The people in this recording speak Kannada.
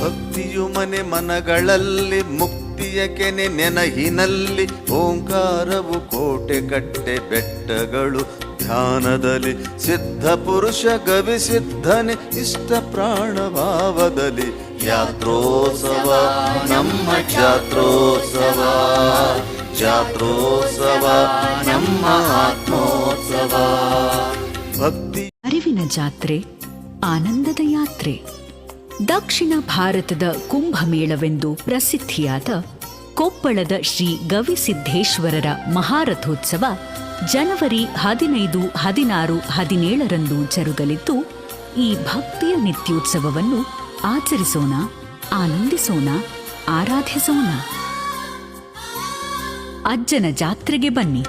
ಭಕ್ತಿಯು ಮನೆ ಮನಗಳಲ್ಲಿ ಮುಕ್ತಿಯ ಕೆನೆ ನೆನಹಿನಲ್ಲಿ ಓಂಕಾರವು ಕೋಟೆ ಕಟ್ಟೆ ಬೆಟ್ಟಗಳು ಧ್ಯಾನದಲ್ಲಿ ಸಿದ್ಧ ಪುರುಷ ಗವಿ ಸಿದ್ಧನೆ ಇಷ್ಟ ಪ್ರಾಣ ಭಾವದಲ್ಲಿ ಜಾತ್ರೋತ್ಸವ ನಮ್ಮ ಜಾತ್ರೋತ್ಸವ ಜಾತ್ರೋತ್ಸವ ನಮ್ಮ ಆತ್ಮೋತ್ಸವ ಭಕ್ತಿ ಅರಿವಿನ ಜಾತ್ರೆ ಆನಂದದ ಯಾತ್ರೆ. ದಕ್ಷಿಣ ಭಾರತದ ಕುಂಭಮೇಳವೆಂದು ಪ್ರಸಿದ್ಧಿಯಾದ ಕೊಪ್ಪಳದ ಶ್ರೀ ಗವಿಸಿದ್ದೇಶ್ವರರ ಮಹಾರಥೋತ್ಸವ ಜನವರಿ 15, 16, 17ರಂದು ಜರುಗಲಿದ್ದು, ಈ ಭಕ್ತಿಯ ನಿತ್ಯೋತ್ಸವವನ್ನು ಆಚರಿಸೋಣ, ಆನಂದಿಸೋಣ, ಆರಾಧಿಸೋಣ. ಅಜ್ಜನ ಜಾತ್ರೆಗೆ ಬನ್ನಿ.